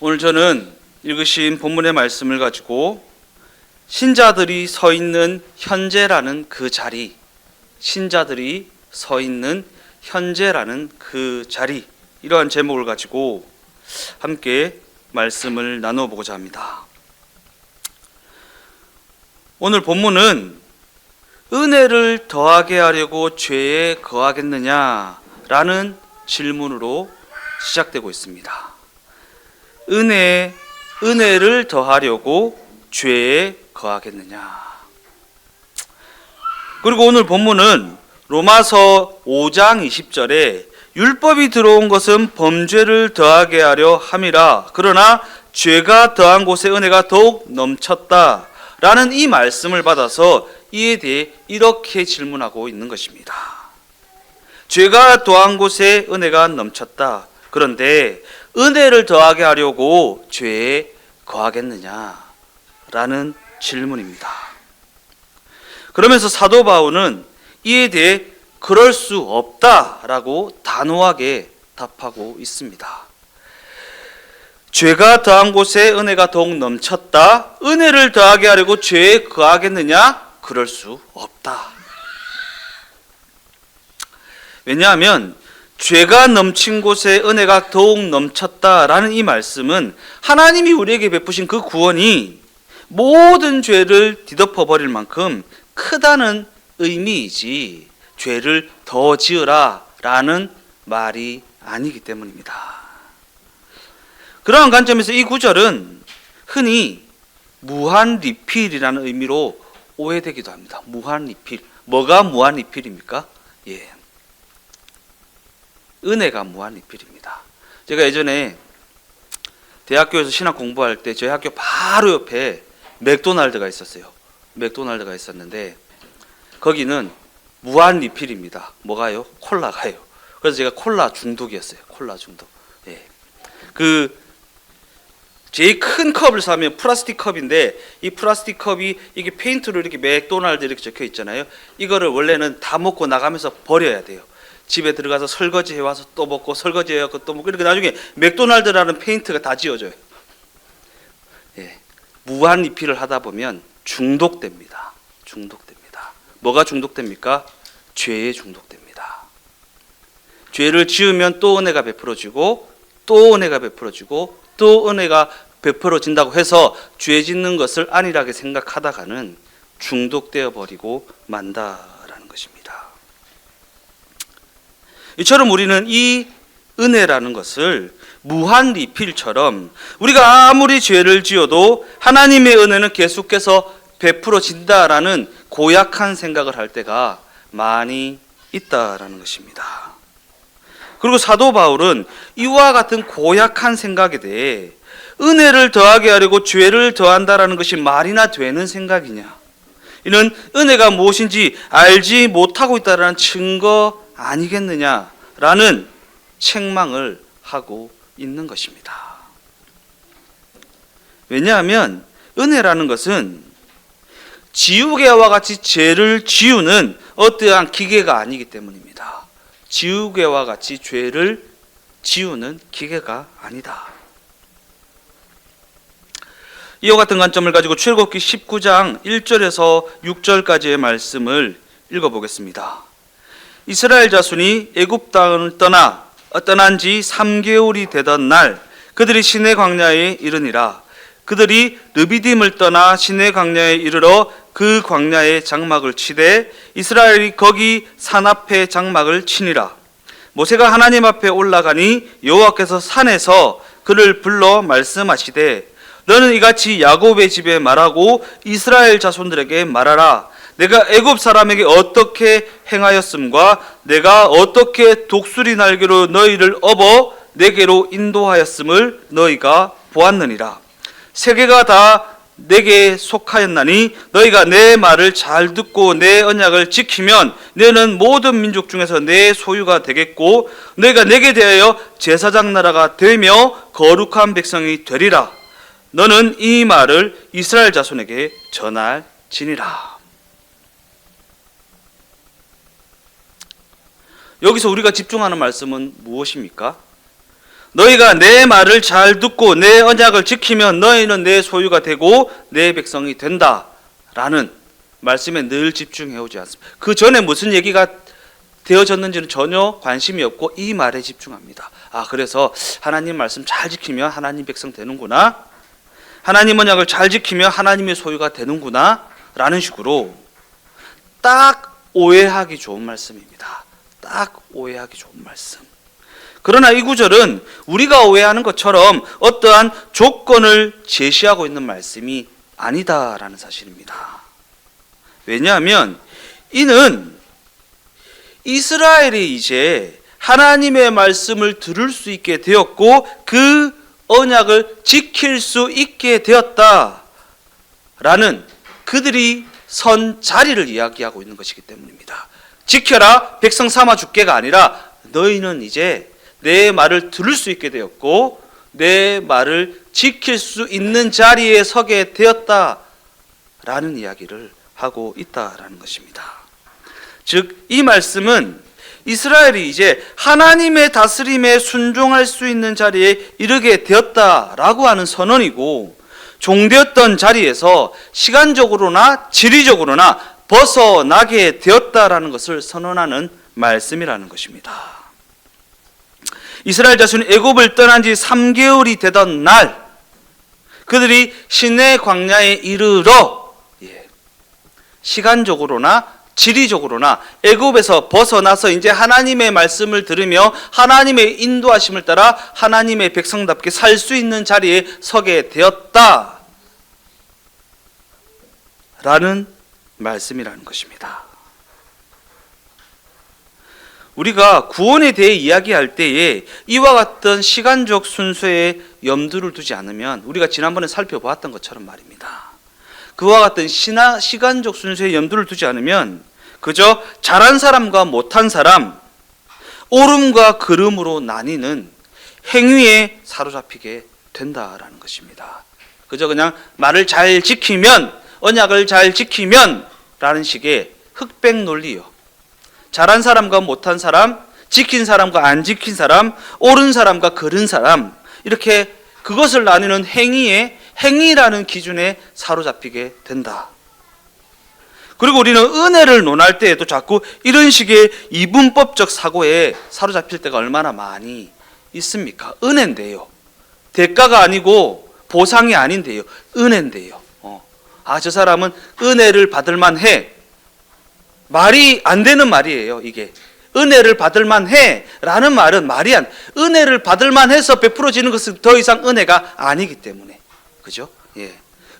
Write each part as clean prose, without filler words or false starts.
오늘 저는 읽으신 본문의 말씀을 가지고 신자들이 서 있는 현재라는 그 자리, 신자들이 서 있는 현재라는 그 자리, 이러한 제목을 가지고 함께 말씀을 나누어 보고자 합니다. 오늘 본문은 은혜를 더하게 하려고 죄에 거하겠느냐라는 질문으로 시작되고 있습니다. 은혜를 더하려고 죄에 거하겠느냐. 그리고 오늘 본문은 로마서 5장 20절에 율법이 들어온 것은 범죄를 더하게 하려 함이라. 그러나 죄가 더한 곳에 은혜가 더욱 넘쳤다. 라는 이 말씀을 받아서 이에 대해 이렇게 질문하고 있는 것입니다. 죄가 더한 곳에 은혜가 넘쳤다. 그런데 은혜를 더하게 하려고 죄에 거하겠느냐? 라는 질문입니다. 그러면서 사도 바울은 이에 대해 그럴 수 없다라고 단호하게 답하고 있습니다. 죄가 더한 곳에 은혜가 더욱 넘쳤다. 은혜를 더하게 하려고 죄에 거하겠느냐? 그럴 수 없다. 왜냐하면 죄가 넘친 곳에 은혜가 더욱 넘쳤다라는 이 말씀은 하나님이 우리에게 베푸신 그 구원이 모든 죄를 뒤덮어 버릴 만큼 크다는 의미이지 죄를 더 지으라 라는 말이 아니기 때문입니다. 그러한 관점에서 이 구절은 흔히 무한 리필이라는 의미로 오해되기도 합니다. 무한 리필. 뭐가 무한 리필입니까? 은혜가 무한 리필입니다. 제가 예전에 대학교에서 신학 공부할 때 저희 학교 바로 옆에 맥도날드가 있었어요. 맥도날드가 있었는데 거기는 무한 리필입니다. 뭐가요? 콜라가요. 그래서 제가 콜라 중독이었어요. 콜라 중독. 제일 큰 컵을 사면 플라스틱 컵인데 이 플라스틱 컵이 이게 페인트로 이렇게 맥도날드 이렇게 적혀 있잖아요. 이거를 원래는 다 먹고 나가면서 버려야 돼요. 집에 들어가서 설거지 해와서 또 먹고 설거지 해와서 또 먹고 이렇게 나중에 맥도날드라는 페인트가 다 지워져요. 무한 리필을 하다 보면 중독됩니다. 중독됩니다. 뭐가 중독됩니까? 죄에 중독됩니다. 죄를 지으면 또 은혜가 베풀어지고 또 은혜가 베풀어지고 또 은혜가 베풀어진다고 해서 죄 짓는 것을 안일하게 생각하다가는 중독되어 버리고 만다라는 것입니다. 이처럼 우리는 이 은혜라는 것을 무한 리필처럼 우리가 아무리 죄를 지어도 하나님의 은혜는 계속해서 베풀어진다라는 고약한 생각을 할 때가 많이 있다라는 것입니다. 그리고 사도 바울은 이와 같은 고약한 생각에 대해 은혜를 더하게 하려고 죄를 더한다라는 것이 말이나 되는 생각이냐? 이는 은혜가 무엇인지 알지 못하고 있다라는 증거 아니겠느냐라는 책망을 하고 있는 것입니다. 왜냐하면 은혜라는 것은 지우개와 같이 죄를 지우는 어떠한 기계가 아니기 때문입니다. 지우개와 같이 죄를 지우는 기계가 아니다. 이와 같은 관점을 가지고 출애굽기 19장 1절에서 6절까지의 말씀을 읽어보겠습니다. 이스라엘 자손이 애굽 땅을 떠난 지 3개월이 되던 날 그들이 시내 광야에 이르니라. 그들이 르비딤을 떠나 시내 광야에 이르러 그 광야에 장막을 치되 이스라엘이 거기 산 앞에 장막을 치니라. 모세가 하나님 앞에 올라가니 여호와께서 산에서 그를 불러 말씀하시되 너는 이같이 야곱의 집에 말하고 이스라엘 자손들에게 말하라. 내가 애굽 사람에게 어떻게 행하였음과 내가 어떻게 독수리 날개로 너희를 업어 내게로 인도하였음을 너희가 보았느니라. 세계가 다 내게 속하였나니 너희가 내 말을 잘 듣고 내 언약을 지키면 너는 모든 민족 중에서 내 소유가 되겠고 너희가 내게 대하여 제사장 나라가 되며 거룩한 백성이 되리라. 너는 이 말을 이스라엘 자손에게 전할지니라. 여기서 우리가 집중하는 말씀은 무엇입니까? 너희가 내 말을 잘 듣고 내 언약을 지키면 너희는 내 소유가 되고 내 백성이 된다 라는 말씀에 늘 집중해 오지 않습니다. 그 전에 무슨 얘기가 되어졌는지는 전혀 관심이 없고 이 말에 집중합니다. 그래서 하나님 말씀 잘 지키면 하나님 백성 되는구나, 하나님 언약을 잘 지키면 하나님의 소유가 되는구나 라는 식으로 딱 오해하기 좋은 말씀입니다. 딱 오해하기 좋은 말씀. 그러나 이 구절은 우리가 오해하는 것처럼 어떠한 조건을 제시하고 있는 말씀이 아니다라는 사실입니다. 왜냐하면 이는 이스라엘이 이제 하나님의 말씀을 들을 수 있게 되었고 그 언약을 지킬 수 있게 되었다라는 그들이 선 자리를 이야기하고 있는 것이기 때문입니다. 지켜라 백성 삼아 줄게가 아니라 너희는 이제 내 말을 들을 수 있게 되었고 내 말을 지킬 수 있는 자리에 서게 되었다라는 이야기를 하고 있다라는 것입니다. 즉 이 말씀은 이스라엘이 이제 하나님의 다스림에 순종할 수 있는 자리에 이르게 되었다라고 하는 선언이고, 종되었던 자리에서 시간적으로나 지리적으로나 벗어나게 되었다라는 것을 선언하는 말씀이라는 것입니다. 이스라엘 자손이 애굽을 떠난 지 3개월이 되던 날 그들이 시내 광야에 이르러 시간적으로나 지리적으로나 애굽에서 벗어나서 이제 하나님의 말씀을 들으며 하나님의 인도하심을 따라 하나님의 백성답게 살 수 있는 자리에 서게 되었다 라는 말씀이라는 것입니다. 우리가 구원에 대해 이야기할 때에 이와 같은 시간적 순서에 염두를 두지 않으면, 우리가 지난번에 살펴보았던 것처럼 말입니다, 그와 같은 시간적 순서에 염두를 두지 않으면 그저 잘한 사람과 못한 사람, 옳음과 그름으로 나뉘는 행위에 사로잡히게 된다라는 것입니다. 그저 그냥 말을 잘 지키면, 언약을 잘 지키면 라는 식의 흑백 논리요, 잘한 사람과 못한 사람, 지킨 사람과 안 지킨 사람, 옳은 사람과 그른 사람, 이렇게 그것을 나누는 행위라는 기준에 사로잡히게 된다. 그리고 우리는 은혜를 논할 때에도 자꾸 이런 식의 이분법적 사고에 사로잡힐 때가 얼마나 많이 있습니까? 은혜인데요, 대가가 아니고 보상이 아닌데요, 은혜인데요. 저 사람은 은혜를 받을 만해. 말이 안 되는 말이에요. 이게 은혜를 받을 만해 라는 말은 말이 안, 은혜를 받을 만해서 베풀어지는 것은 더 이상 은혜가 아니기 때문에, 그죠?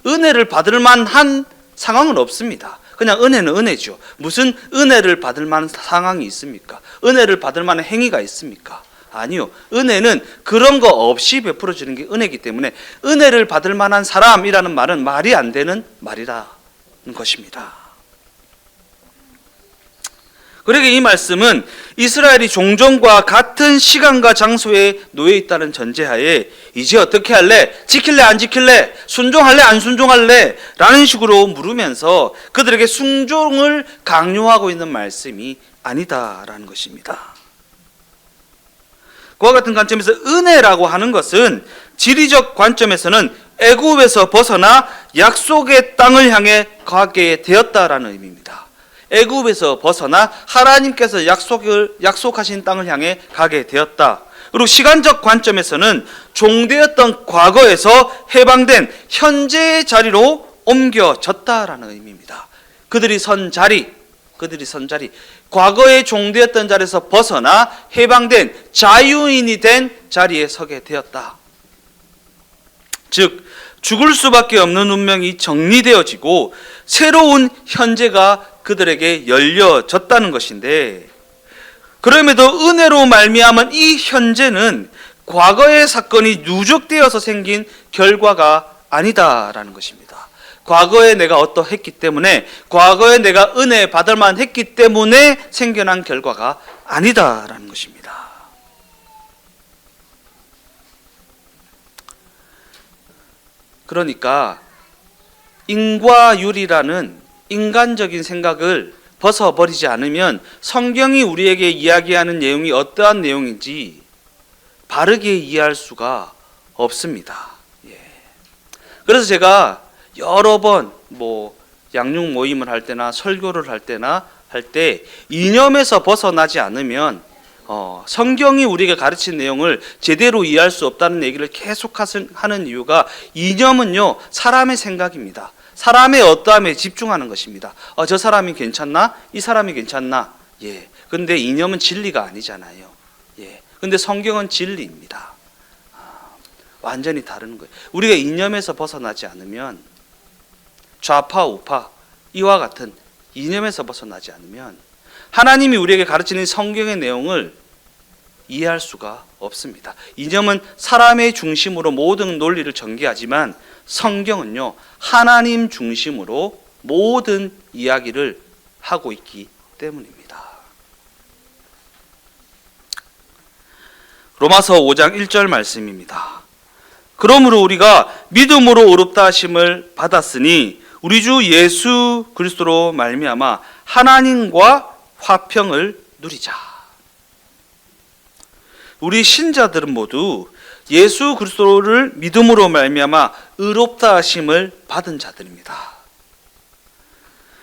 은혜를 받을 만한 상황은 없습니다. 그냥 은혜는 은혜죠. 무슨 은혜를 받을 만한 상황이 있습니까? 은혜를 받을 만한 행위가 있습니까? 아니요. 은혜는 그런 거 없이 베풀어지는 게 은혜이기 때문에 은혜를 받을 만한 사람이라는 말은 말이 안 되는 말이라는 것입니다. 그러게 이 말씀은 이스라엘이 종전과 같은 시간과 장소에 놓여 있다는 전제하에 이제 어떻게 할래? 지킬래 안 지킬래? 순종할래 안 순종할래? 라는 식으로 물으면서 그들에게 순종을 강요하고 있는 말씀이 아니다라는 것입니다. 그와 같은 관점에서 은혜라고 하는 것은 지리적 관점에서는 애굽에서 벗어나 약속의 땅을 향해 가게 되었다라는 의미입니다. 애굽에서 벗어나 하나님께서 약속하신 땅을 향해 가게 되었다. 그리고 시간적 관점에서는 종되었던 과거에서 해방된 현재의 자리로 옮겨졌다라는 의미입니다. 그들이 선 자리, 과거에 종되었던 자리에서 벗어나 해방된 자유인이 된 자리에 서게 되었다. 즉 죽을 수밖에 없는 운명이 정리되어지고 새로운 현재가 그들에게 열려졌다는 것인데, 그럼에도 은혜로 말미암은 이 현재는 과거의 사건이 누적되어서 생긴 결과가 아니다라는 것입니다. 과거에 내가 어떠했기 때문에, 과거에 내가 은혜 받을 만했기 때문에 생겨난 결과가 아니다라는 것입니다. 그러니까 인과율이라는 인간적인 생각을 벗어버리지 않으면 성경이 우리에게 이야기하는 내용이 어떠한 내용인지 바르게 이해할 수가 없습니다. 예. 그래서 제가 여러 번 양육 모임을 할 때나 설교를 할 때나 할 때 이념에서 벗어나지 않으면 성경이 우리에게 가르친 내용을 제대로 이해할 수 없다는 얘기를 계속 하는 이유가, 이념은요 사람의 생각입니다. 사람의 어떠함에 집중하는 것입니다. 저 사람이 괜찮나? 이 사람이 괜찮나? 예. 근데 이념은 진리가 아니잖아요. 예. 근데 성경은 진리입니다. 완전히 다른 거예요. 우리가 이념에서 벗어나지 않으면, 좌파 우파 이와 같은 이념에서 벗어나지 않으면 하나님이 우리에게 가르치는 성경의 내용을 이해할 수가 없습니다. 이념은 사람의 중심으로 모든 논리를 전개하지만 성경은요 하나님 중심으로 모든 이야기를 하고 있기 때문입니다. 로마서 5장 1절 말씀입니다. 그러므로 우리가 믿음으로 의롭다 하심을 받았으니 우리 주 예수 그리스도로 말미암아 하나님과 화평을 누리자. 우리 신자들은 모두 예수 그리스도를 믿음으로 말미암아 의롭다 하심을 받은 자들입니다.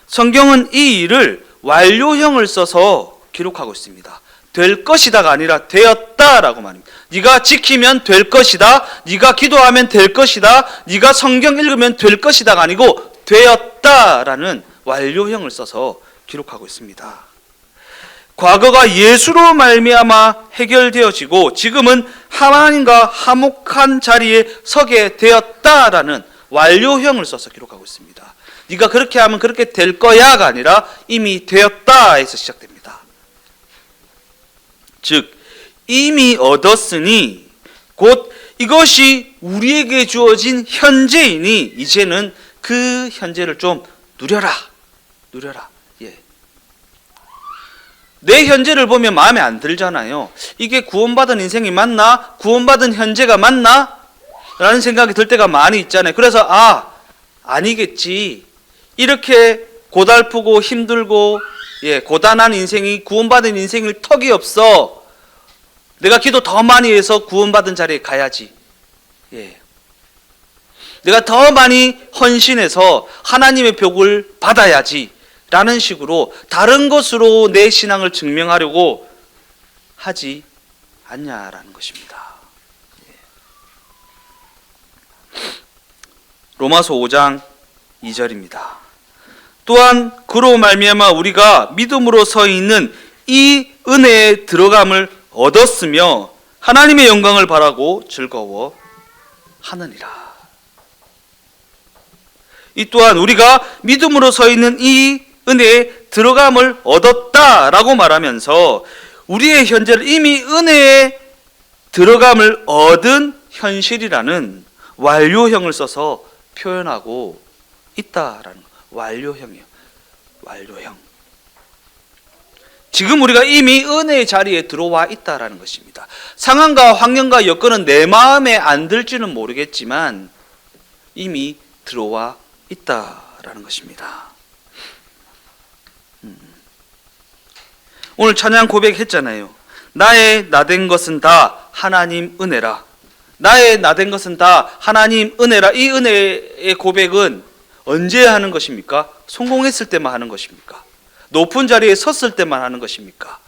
성경은 이 일을 완료형을 써서 기록하고 있습니다. 될 것이다가 아니라 되었다라고 말합니다. 네가 지키면 될 것이다, 네가 기도하면 될 것이다, 네가 성경 읽으면 될 것이다가 아니고 되었다라는 완료형을 써서 기록하고 있습니다. 과거가 예수로 말미암아 해결되어지고 지금은 하나님과 화목한 자리에 서게 되었다라는 완료형을 써서 기록하고 있습니다. 네가 그렇게 하면 그렇게 될 거야가 아니라 이미 되었다에서 시작됩니다. 즉 이미 얻었으니 곧 이것이 우리에게 주어진 현재이니 이제는 그 현재를 좀 누려라. 예. 내 현재를 보면 마음에 안 들잖아요. 이게 구원받은 인생이 맞나? 구원받은 현재가 맞나? 라는 생각이 들 때가 많이 있잖아요. 그래서 아니겠지. 이렇게 고달프고 힘들고 고단한 인생이 구원받은 인생일 턱이 없어. 내가 기도 더 많이 해서 구원받은 자리에 가야지. 내가 더 많이 헌신해서 하나님의 복을 받아야지 라는 식으로 다른 것으로 내 신앙을 증명하려고 하지 않냐라는 것입니다. 로마서 5장 2절입니다. 또한 그로 말미암아 우리가 믿음으로 서 있는 이 은혜에 들어감을 얻었으며 하나님의 영광을 바라고 즐거워하느니라. 이 또한 우리가 믿음으로 서 있는 이 은혜에 들어감을 얻었다라고 말하면서 우리의 현재를 이미 은혜에 들어감을 얻은 현실이라는 완료형을 써서 표현하고 있다라는 거. 완료형이요. 완료형. 지금 우리가 이미 은혜의 자리에 들어와 있다라는 것입니다. 상황과 환경과 여건은 내 마음에 안 들지는 모르겠지만 이미 들어와 있다라는 것입니다. 오늘 찬양 고백했잖아요. 나의 나된 것은 다 하나님 은혜라. 나의 나된 것은 다 하나님 은혜라. 이 은혜의 고백은 언제 하는 것입니까? 성공했을 때만 하는 것입니까? 높은 자리에 섰을 때만 하는 것입니까?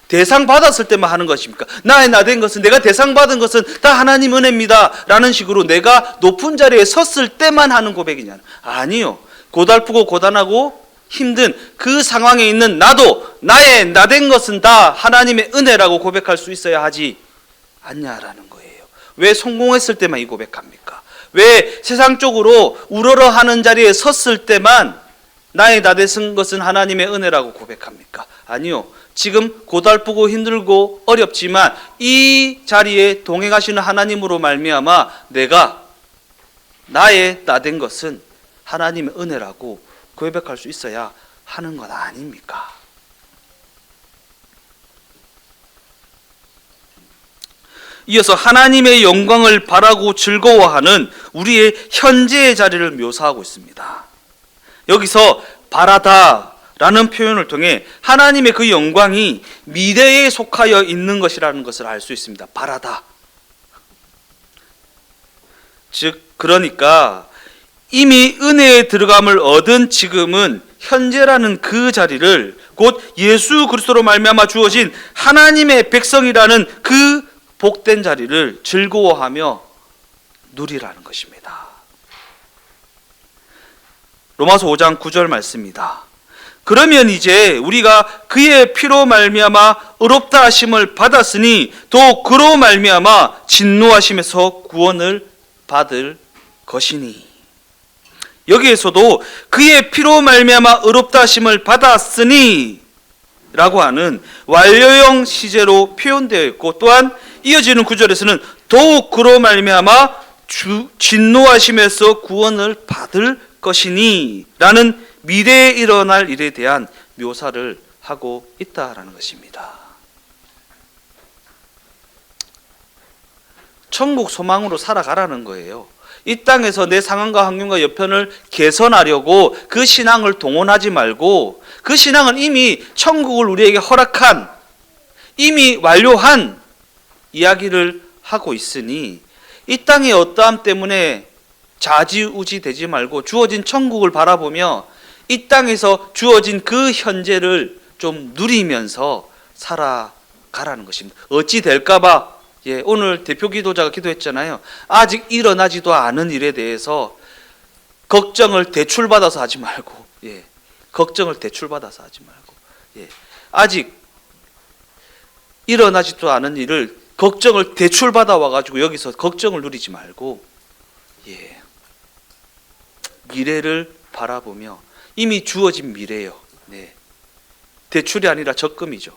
대상 받았을 때만 하는 것입니까? 나의 나된 것은, 내가 대상 받은 것은 다 하나님 은혜입니다 라는 식으로 내가 높은 자리에 섰을 때만 하는 고백이냐? 아니요. 고달프고 고단하고 힘든 그 상황에 있는 나도 나의 나된 것은 다 하나님의 은혜라고 고백할 수 있어야 하지 않냐라는 거예요. 왜 성공했을 때만 이 고백합니까? 왜 세상적으로 우러러하는 자리에 섰을 때만 나의 나된 것은 하나님의 은혜라고 고백합니까? 아니요. 지금 고달프고 힘들고 어렵지만 이 자리에 동행하시는 하나님으로 말미암아 내가 나의 나된 것은 하나님의 은혜라고 고백할 수 있어야 하는 것 아닙니까? 이어서 하나님의 영광을 바라고 즐거워하는 우리의 현재의 자리를 묘사하고 있습니다. 여기서 바라다라는 표현을 통해 하나님의 그 영광이 미래에 속하여 있는 것이라는 것을 알 수 있습니다. 바라다. 즉 그러니까 이미 은혜에 들어감을 얻은 지금은 현재라는 그 자리를 곧 예수 그리스도로 말미암아 주어진 하나님의 백성이라는 그 복된 자리를 즐거워하며 누리라는 것입니다. 로마서 5장 9절 말씀입니다. 그러면 이제 우리가 그의 피로 말미암아 의롭다 하심을 받았으니 또 그로 말미암아 진노하심에서 구원을 받을 것이니. 여기에서도 그의 피로 말미암아 의롭다 하심을 받았으니 라고 하는 완료형 시제로 표현되어 있고, 또한 이어지는 구절에서는 더욱 그로 말미암아 진노하심에서 구원을 받을 것이니 라는 미래에 일어날 일에 대한 묘사를 하고 있다라는 것입니다. 천국 소망으로 살아가라는 거예요. 이 땅에서 내 상황과 환경과 여편을 개선하려고 그 신앙을 동원하지 말고, 그 신앙은 이미 천국을 우리에게 허락한, 이미 완료한 이야기를 하고 있으니 이 땅의 어떠함 때문에 좌지우지 되지 말고 주어진 천국을 바라보며 이 땅에서 주어진 그 현재를 좀 누리면서 살아가라는 것입니다. 어찌 될까봐, 오늘 대표 기도자가 기도했잖아요. 아직 일어나지도 않은 일에 대해서 걱정을 대출받아서 하지 말고, 걱정을 대출받아서 하지 말고, 아직 일어나지도 않은 일을 걱정을 대출받아 와가지고 여기서 걱정을 누리지 말고, 미래를 바라보며, 이미 주어진 미래예요. 대출이 아니라 적금이죠.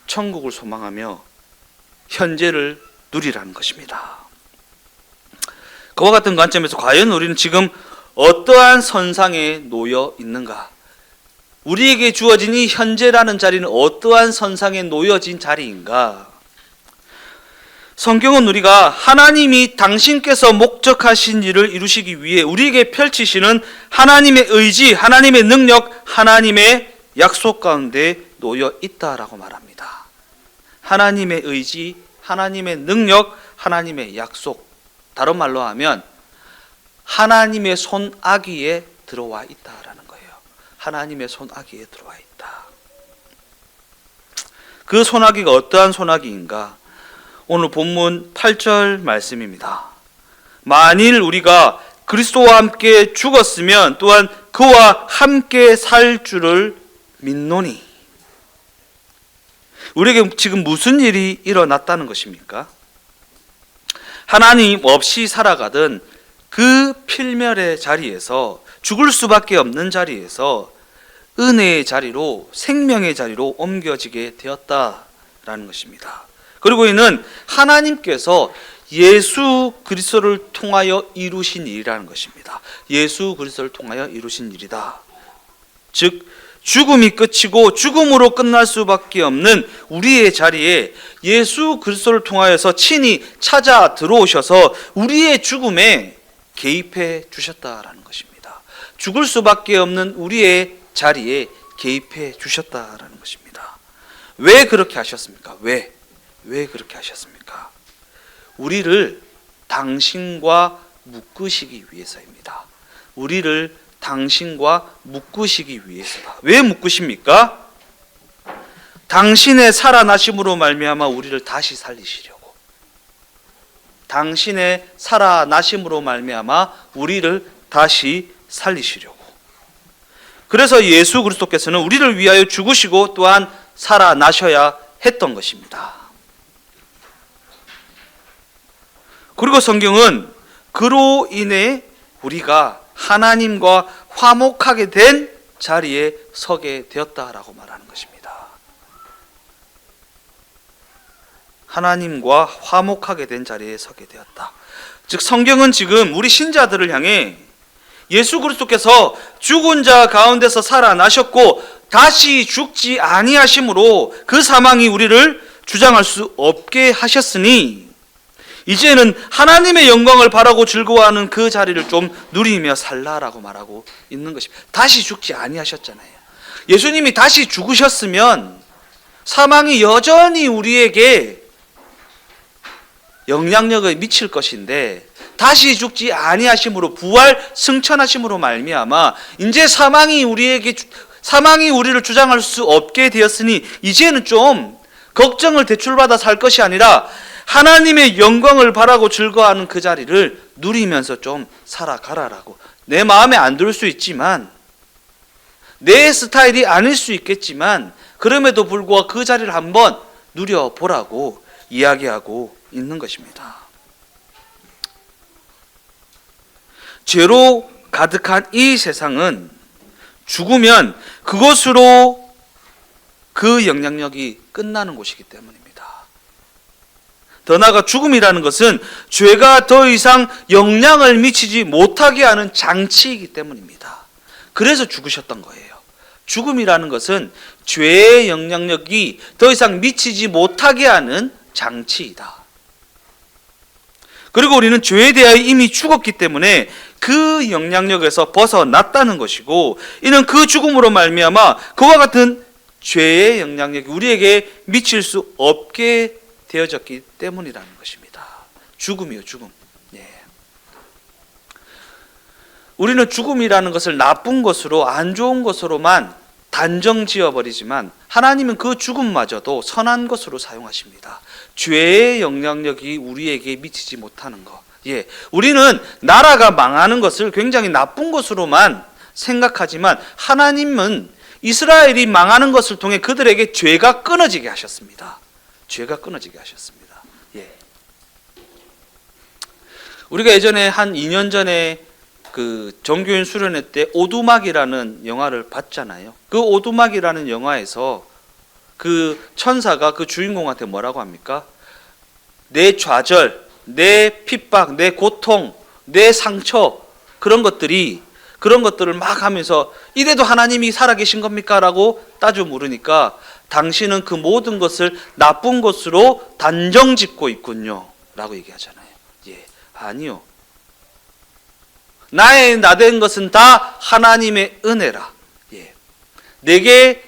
천국을 소망하며 현재를 누리라는 것입니다. 그와 같은 관점에서 과연 우리는 지금 어떠한 선상에 놓여 있는가? 우리에게 주어진 이 현재라는 자리는 어떠한 선상에 놓여진 자리인가? 성경은 우리가 하나님이 당신께서 목적하신 일을 이루시기 위해 우리에게 펼치시는 하나님의 의지, 하나님의 능력, 하나님의 약속 가운데 놓여 있다라고 말합니다. 하나님의 의지, 하나님의 능력, 하나님의 약속, 다른 말로 하면 하나님의 손아귀에 들어와 있다라는 거예요. 하나님의 손아귀에 들어와 있다. 그 손아귀가 어떠한 손아귀인가? 오늘 본문 8절 말씀입니다. 만일 우리가 그리스도와 함께 죽었으면 또한 그와 함께 살 줄을 믿노니. 우리에게 지금 무슨 일이 일어났다는 것입니까? 하나님 없이 살아가던 그 필멸의 자리에서, 죽을 수밖에 없는 자리에서 은혜의 자리로, 생명의 자리로 옮겨지게 되었다라는 것입니다. 그리고 이는 하나님께서 예수 그리스도를 통하여 이루신 일이라는 것입니다. 예수 그리스도를 통하여 이루신 일이다. 즉 죽음이 끝이고 죽음으로 끝날 수밖에 없는 우리의 자리에 예수 그리스도를 통하여서 친히 찾아 들어오셔서 우리의 죽음에 개입해 주셨다라는 것입니다. 죽을 수밖에 없는 우리의 자리에 개입해 주셨다라는 것입니다. 왜 그렇게 하셨습니까? 왜 그렇게 하셨습니까? 우리를 당신과 묶으시기 위해서입니다. 우리를 당신과 묶으시기 위해서다. 왜 묶으십니까? 당신의 살아나심으로 말미암아 우리를 다시 살리시려고. 당신의 살아나심으로 말미암아 우리를 다시 살리시려고. 그래서 예수 그리스도께서는 우리를 위하여 죽으시고 또한 살아나셔야 했던 것입니다. 그리고 성경은 그로 인해 우리가 하나님과 화목하게 된 자리에 서게 되었다라고 말하는 것입니다. 하나님과 화목하게 된 자리에 서게 되었다. 즉 성경은 지금 우리 신자들을 향해 예수 그리스도께서 죽은 자 가운데서 살아나셨고 다시 죽지 아니하심으로 그 사망이 우리를 주장할 수 없게 하셨으니 이제는 하나님의 영광을 바라고 즐거워하는 그 자리를 좀 누리며 살라라고 말하고 있는 것입니다. 다시 죽지 아니하셨잖아요. 예수님이 다시 죽으셨으면 사망이 여전히 우리에게 영향력을 미칠 것인데 다시 죽지 아니하심으로 부활 승천하심으로 말미암아 이제 사망이 우리를 주장할 수 없게 되었으니 이제는 좀 걱정을 대출받아 살 것이 아니라 하나님의 영광을 바라고 즐거워하는 그 자리를 누리면서 좀 살아가라라고. 내 마음에 안 들 수 있지만, 내 스타일이 아닐 수 있겠지만 그럼에도 불구하고 그 자리를 한번 누려보라고 이야기하고 있는 것입니다. 죄로 가득한 이 세상은 죽으면 그것으로 그 영향력이 끝나는 곳이기 때문입니다. 더 나아가 죽음이라는 것은 죄가 더 이상 영향을 미치지 못하게 하는 장치이기 때문입니다. 그래서 죽으셨던 거예요. 죽음이라는 것은 죄의 영향력이 더 이상 미치지 못하게 하는 장치이다. 그리고 우리는 죄에 대하여 이미 죽었기 때문에 그 영향력에서 벗어났다는 것이고, 이는 그 죽음으로 말미암아 그와 같은 죄의 영향력이 우리에게 미칠 수 없게 되어졌기 때문이라는 것입니다. 죽음이요, 죽음. 우리는 죽음이라는 것을 나쁜 것으로, 안 좋은 것으로만 단정 지어버리지만 하나님은 그 죽음마저도 선한 것으로 사용하십니다. 죄의 영향력이 우리에게 미치지 못하는 것. 우리는 나라가 망하는 것을 굉장히 나쁜 것으로만 생각하지만 하나님은 이스라엘이 망하는 것을 통해 그들에게 죄가 끊어지게 하셨습니다. 죄가 끊어지게 하셨습니다. 우리가 예전에 한 2년 전에 그 정교인 수련회 때 오두막이라는 영화를 봤잖아요. 그 오두막이라는 영화에서 그 천사가 그 주인공한테 뭐라고 합니까? 내 좌절, 내 핍박, 내 고통, 내 상처, 그런 것들을 막 하면서 이래도 하나님이 살아계신 겁니까? 라고 따져 물으니까 당신은 그 모든 것을 나쁜 것으로 단정 짓고 있군요 라고 얘기하잖아요. 아니요. 나된 것은 다 하나님의 은혜라. 내게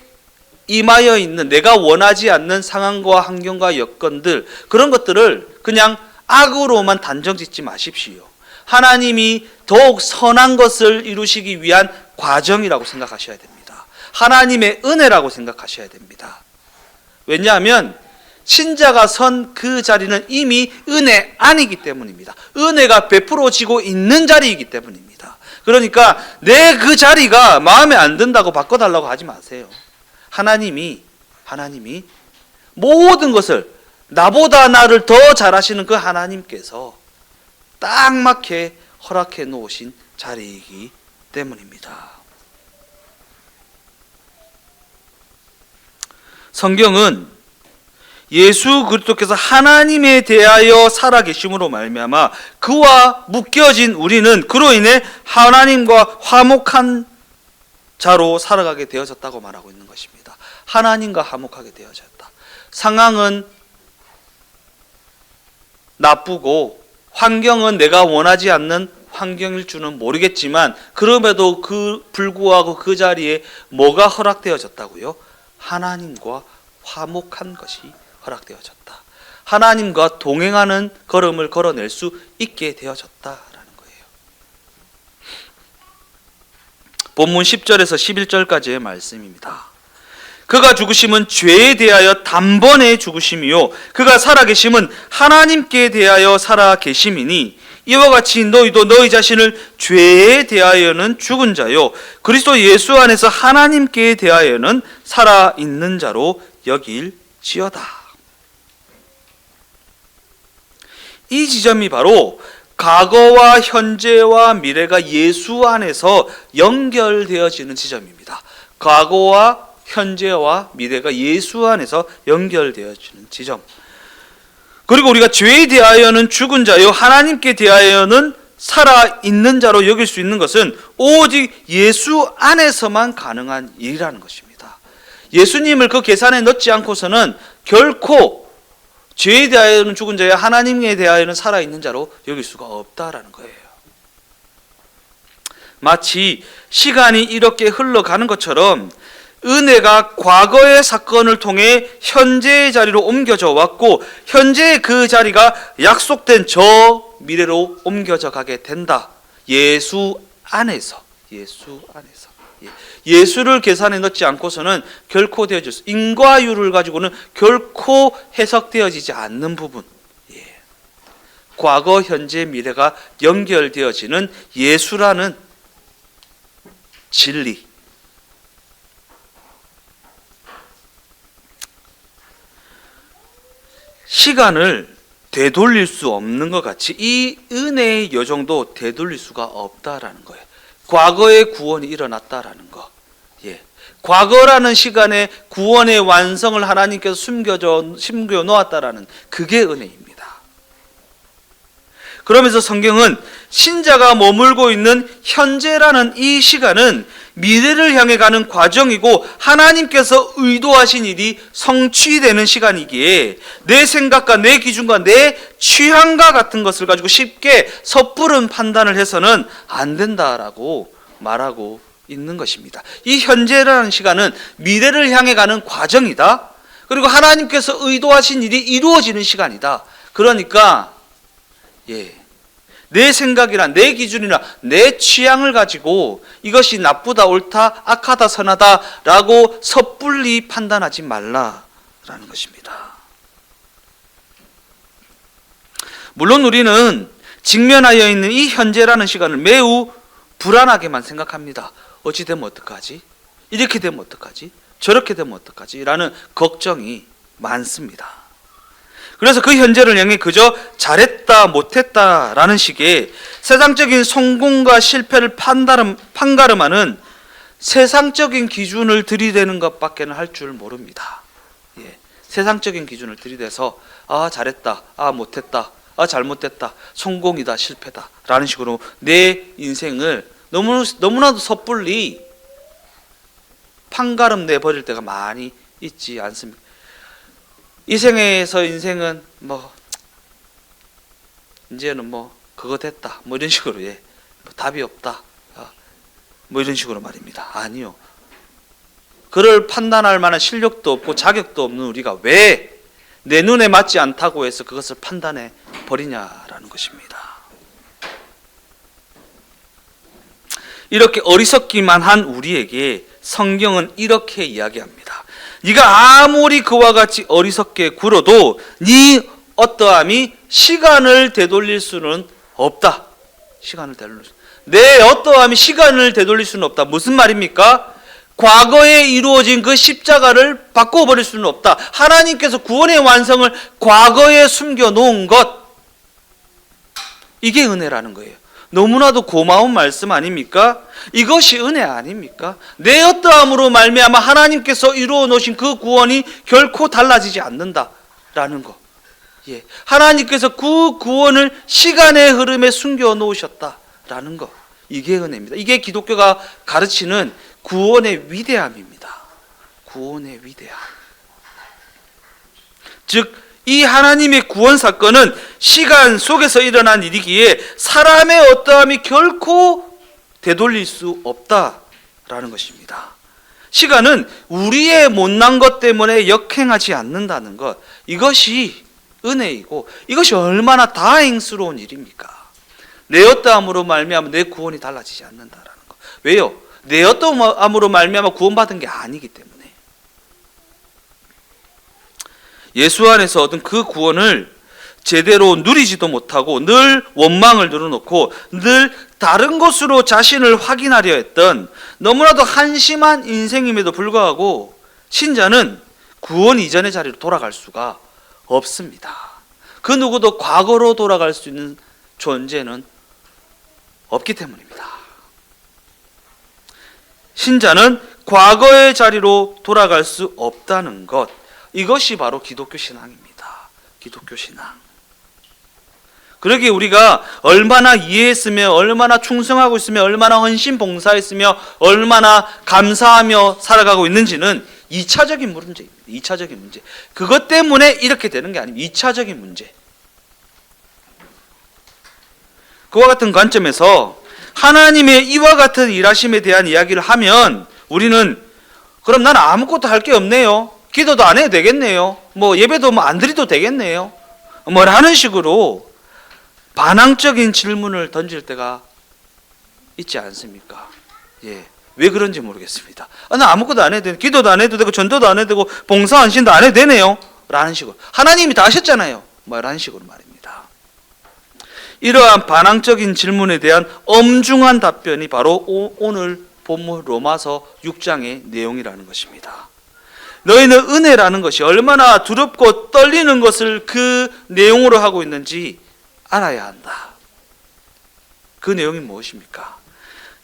임하여 있는 내가 원하지 않는 상황과 환경과 여건들, 그런 것들을 그냥 악으로만 단정 짓지 마십시오. 하나님이 더욱 선한 것을 이루시기 위한 과정이라고 생각하셔야 됩니다. 하나님의 은혜라고 생각하셔야 됩니다. 왜냐하면 신자가 선 그 자리는 이미 은혜 아니기 때문입니다. 은혜가 베풀어지고 있는 자리이기 때문입니다. 그러니까 내 그 자리가 마음에 안 든다고 바꿔달라고 하지 마세요. 하나님이 모든 것을, 나보다 나를 더 잘하시는 그 하나님께서 딱 맞게 허락해 놓으신 자리이기 때문입니다. 성경은 예수 그리스도께서 하나님에 대하여 살아계심으로 말미암아 그와 묶여진 우리는 그로 인해 하나님과 화목한 자로 살아가게 되어졌다고 말하고 있는 것입니다. 하나님과 화목하게 되어졌다. 상황은 나쁘고 환경은 내가 원하지 않는 환경일 줄은 모르겠지만 그럼에도 불구하고 그 자리에 뭐가 허락되어졌다고요? 하나님과 화목한 것이 허락되어졌다. 하나님과 동행하는 걸음을 걸어낼 수 있게 되어졌다라는 거예요. 본문 10절에서 11절까지의 말씀입니다. 그가 죽으심은 죄에 대하여 단번에 죽으심이요 그가 살아계심은 하나님께 대하여 살아계심이니 이와 같이 너희도 너희 자신을 죄에 대하여는 죽은 자요 그리스도 예수 안에서 하나님께 대하여는 살아있는 자로 여길지어다. 이 지점이 바로 과거와 현재와 미래가 예수 안에서 연결되어지는 지점입니다. 과거와 현재와 미래가 예수 안에서 연결되어지는 지점. 그리고 우리가 죄에 대하여는 죽은 자요 하나님께 대하여는 살아있는 자로 여길 수 있는 것은 오직 예수 안에서만 가능한 일이라는 것입니다. 예수님을 그 계산에 넣지 않고서는 결코 죄에 대하여는 죽은 자요 하나님에 대하여는 살아있는 자로 여길 수가 없다라는 거예요. 마치 시간이 이렇게 흘러가는 것처럼 은혜가 과거의 사건을 통해 현재의 자리로 옮겨져 왔고 현재의 그 자리가 약속된 저 미래로 옮겨져 가게 된다. 예수 안에서. 예수를 계산에 넣지 않고서는 결코 되어질 수, 인과율을 가지고는 결코 해석되어지지 않는 부분. 과거, 현재, 미래가 연결되어지는 예수라는 진리. 시간을 되돌릴 수 없는 것 같이 이 은혜의 여정도 되돌릴 수가 없다라는 거예요. 과거의 구원이 일어났다라는 거. 과거라는 시간에 구원의 완성을 하나님께서 숨겨 놓았다라는 그게 은혜입니다. 그러면서 성경은 신자가 머물고 있는 현재라는 이 시간은 미래를 향해 가는 과정이고 하나님께서 의도하신 일이 성취되는 시간이기에 내 생각과 내 기준과 내 취향과 같은 것을 가지고 쉽게 섣부른 판단을 해서는 안 된다라고 말하고 있는 것입니다. 이 현재라는 시간은 미래를 향해 가는 과정이다. 그리고 하나님께서 의도하신 일이 이루어지는 시간이다. 그러니까 내 생각이나 내 기준이나 내 취향을 가지고 이것이 나쁘다, 옳다, 악하다, 선하다라고 섣불리 판단하지 말라라는 것입니다. 물론 우리는 직면하여 있는 이 현재라는 시간을 매우 불안하게만 생각합니다. 어찌 되면 어떡하지? 이렇게 되면 어떡하지? 저렇게 되면 어떡하지? 라는 걱정이 많습니다. 그래서 그 현재를 향해 그저 잘했다 못했다 라는 식의 세상적인 성공과 실패를 판가름하는 세상적인 기준을 들이대는 것밖에는 할 줄 모릅니다. 세상적인 기준을 들이대서 잘했다, 못했다, 잘못됐다, 성공이다, 실패다 라는 식으로 내 인생을 너무나도 섣불리 판가름 내버릴 때가 많이 있지 않습니까? 이 생에서 인생은 이제는 그거 됐다 이런 식으로 답이 없다 이런 식으로 말입니다. 아니요. 그를 판단할 만한 실력도 없고 자격도 없는 우리가 왜 내 눈에 맞지 않다고 해서 그것을 판단해 버리냐라는 것입니다. 이렇게 어리석기만 한 우리에게 성경은 이렇게 이야기합니다. 네가 아무리 그와 같이 어리석게 굴어도 네 어떠함이 시간을 되돌릴 수는 없다. 내 어떠함이 시간을 되돌릴 수는 없다. 무슨 말입니까? 과거에 이루어진 그 십자가를 바꿔버릴 수는 없다. 하나님께서 구원의 완성을 과거에 숨겨놓은 것, 이게 은혜라는 거예요. 너무나도 고마운 말씀 아닙니까? 이것이 은혜 아닙니까? 내 어떠함으로 말미암아 하나님께서 이루어 놓으신 그 구원이 결코 달라지지 않는다라는 거. 하나님께서 그 구원을 시간의 흐름에 숨겨 놓으셨다라는 거. 이게 은혜입니다. 이게 기독교가 가르치는 구원의 위대함입니다. 구원의 위대함. 즉 이 하나님의 구원 사건은 시간 속에서 일어난 일이기에 사람의 어떠함이 결코 되돌릴 수 없다라는 것입니다. 시간은 우리의 못난 것 때문에 역행하지 않는다는 것, 이것이 은혜이고 이것이 얼마나 다행스러운 일입니까? 내 어떠함으로 말미암아 내 구원이 달라지지 않는다라는 것. 왜요? 내 어떠함으로 말미암아 구원받은 게 아니기 때문에. 예수 안에서 얻은 그 구원을 제대로 누리지도 못하고 늘 원망을 늘어놓고 늘 다른 곳으로 자신을 확인하려 했던 너무나도 한심한 인생임에도 불구하고 신자는 구원 이전의 자리로 돌아갈 수가 없습니다. 그 누구도 과거로 돌아갈 수 있는 존재는 없기 때문입니다. 신자는 과거의 자리로 돌아갈 수 없다는 것, 이것이 바로 기독교 신앙입니다. 기독교 신앙. 그러기에 우리가 얼마나 이해했으며 얼마나 충성하고 있으며 얼마나 헌신 봉사했으며 얼마나 감사하며 살아가고 있는지는 2차적인 문제입니다. 2차적인 문제. 그것 때문에 이렇게 되는 게 아닙니다. 2차적인 문제. 그와 같은 관점에서 하나님의 이와 같은 일하심에 대한 이야기를 하면 우리는 그럼 나는 아무것도 할 게 없네요. 기도도 안 해도 되겠네요. 뭐 예배도 뭐 안 드려도 되겠네요. 뭐라는 식으로 반항적인 질문을 던질 때가 있지 않습니까? 예. 왜 그런지 모르겠습니다. 나 아무것도 안 해도 되고 기도도 안 해도 되고 전도도 안 해도 되고 봉사 헌신도 안 해도 되네요. 라는 식으로. 하나님이 다 하셨잖아요. 뭐 라는 식으로 말입니다. 이러한 반항적인 질문에 대한 엄중한 답변이 바로 오늘 본문 로마서 6장의 내용이라는 것입니다. 너희는 은혜라는 것이 얼마나 두렵고 떨리는 것을 그 내용으로 하고 있는지 알아야 한다. 그 내용이 무엇입니까?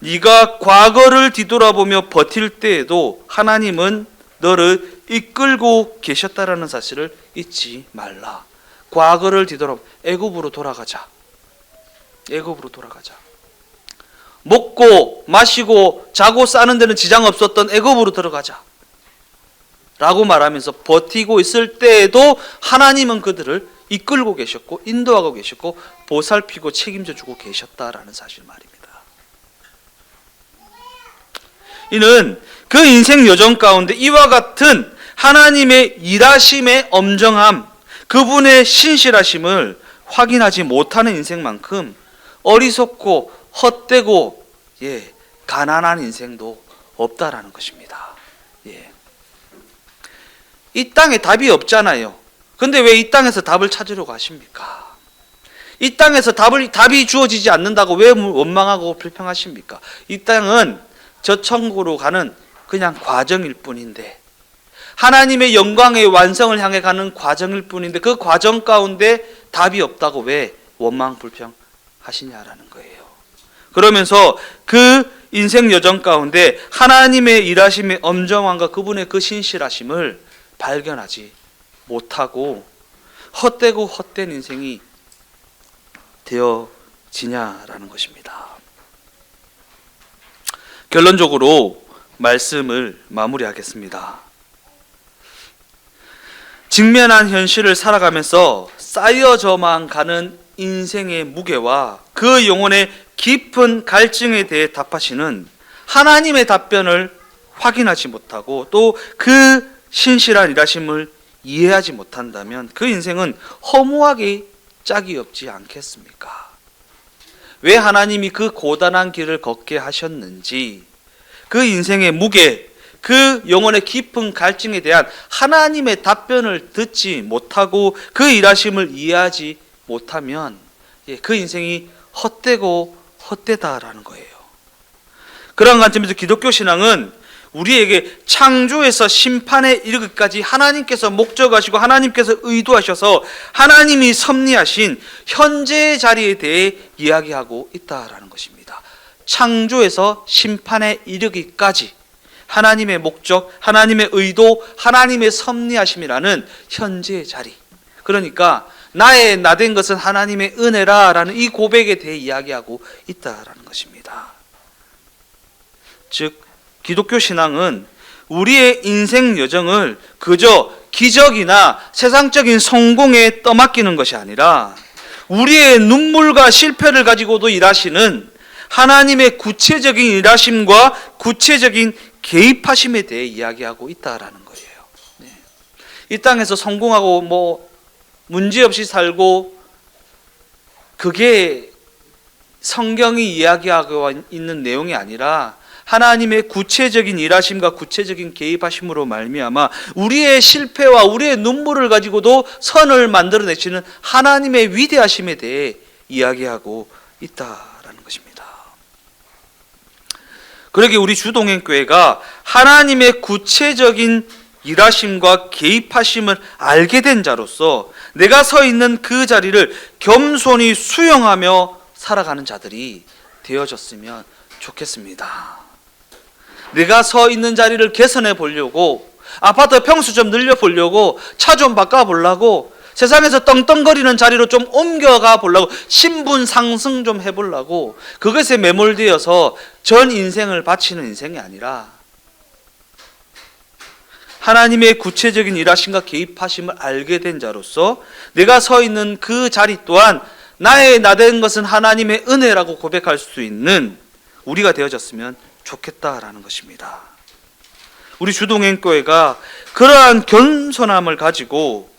네가 과거를 뒤돌아보며 버틸 때에도 하나님은 너를 이끌고 계셨다라는 사실을 잊지 말라. 과거를 뒤돌아보며 애굽으로 돌아가자. 애굽으로 돌아가자. 먹고 마시고 자고 싸는 데는 지장 없었던 애굽으로 들어가자. 라고 말하면서 버티고 있을 때에도 하나님은 그들을 이끌고 계셨고 인도하고 계셨고 보살피고 책임져 주고 계셨다라는 사실 말입니다. 이는 그 인생 여정 가운데 이와 같은 하나님의 일하심의 엄정함, 그분의 신실하심을 확인하지 못하는 인생만큼 어리석고 헛되고 가난한 인생도 없다라는 것입니다. 이 땅에 답이 없잖아요. 근데 왜 이 땅에서 답을 찾으려고 하십니까? 이 땅에서 답이 주어지지 않는다고 왜 원망하고 불평하십니까? 이 땅은 저 천국으로 가는 그냥 과정일 뿐인데, 하나님의 영광의 완성을 향해 가는 과정일 뿐인데, 그 과정 가운데 답이 없다고 왜 원망 불평하시냐라는 거예요. 그러면서 그 인생 여정 가운데 하나님의 일하심의 엄정함과 그분의 그 신실하심을 발견하지 못하고 헛되고 헛된 인생이 되어지냐라는 것입니다. 결론적으로 말씀을 마무리하겠습니다. 직면한 현실을 살아가면서 쌓여져만 가는 인생의 무게와 그 영혼의 깊은 갈증에 대해 답하시는 하나님의 답변을 확인하지 못하고 또 그 신실한 일하심을 이해하지 못한다면 그 인생은 허무하게 짝이 없지 않겠습니까? 왜 하나님이 그 고단한 길을 걷게 하셨는지, 그 인생의 무게, 그 영혼의 깊은 갈증에 대한 하나님의 답변을 듣지 못하고 그 일하심을 이해하지 못하면 그 인생이 헛되고 헛되다라는 거예요. 그런 관점에서 기독교 신앙은 우리에게 창조에서 심판에 이르기까지 하나님께서 목적하시고 하나님께서 의도하셔서 하나님이 섭리하신 현재의 자리에 대해 이야기하고 있다라는 것입니다. 창조에서 심판에 이르기까지 하나님의 목적, 하나님의 의도, 하나님의 섭리하심이라는 현재의 자리. 그러니까 나의 나된 것은 하나님의 은혜라라는 이 고백에 대해 이야기하고 있다라는 것입니다. 즉 기독교 신앙은 우리의 인생 여정을 그저 기적이나 세상적인 성공에 떠맡기는 것이 아니라 우리의 눈물과 실패를 가지고도 일하시는 하나님의 구체적인 일하심과 구체적인 개입하심에 대해 이야기하고 있다라는 거예요. 이 땅에서 성공하고 문제없이 살고 그게 성경이 이야기하고 있는 내용이 아니라 하나님의 구체적인 일하심과 구체적인 개입하심으로 말미암아 우리의 실패와 우리의 눈물을 가지고도 선을 만들어내시는 하나님의 위대하심에 대해 이야기하고 있다라는 것입니다. 그러기에 우리 주동행교회가 하나님의 구체적인 일하심과 개입하심을 알게 된 자로서 내가 서 있는 그 자리를 겸손히 수용하며 살아가는 자들이 되어졌으면 좋겠습니다. 내가 서 있는 자리를 개선해 보려고, 아파트 평수 좀 늘려보려고, 차 좀 바꿔보려고, 세상에서 떵떵거리는 자리로 좀 옮겨가 보려고, 신분 상승 좀 해보려고 그것에 매몰되어서 전 인생을 바치는 인생이 아니라 하나님의 구체적인 일하심과 개입하심을 알게 된 자로서 내가 서 있는 그 자리 또한 나의 나된 것은 하나님의 은혜라고 고백할 수 있는 우리가 되어졌으면 좋겠다라는 것입니다. 우리 주동행교회가 그러한 겸손함을 가지고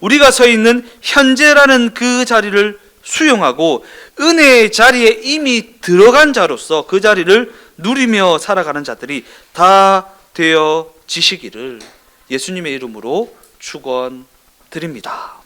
우리가 서 있는 현재라는 그 자리를 수용하고 은혜의 자리에 이미 들어간 자로서 그 자리를 누리며 살아가는 자들이 다 되어지시기를 예수님의 이름으로 축원드립니다.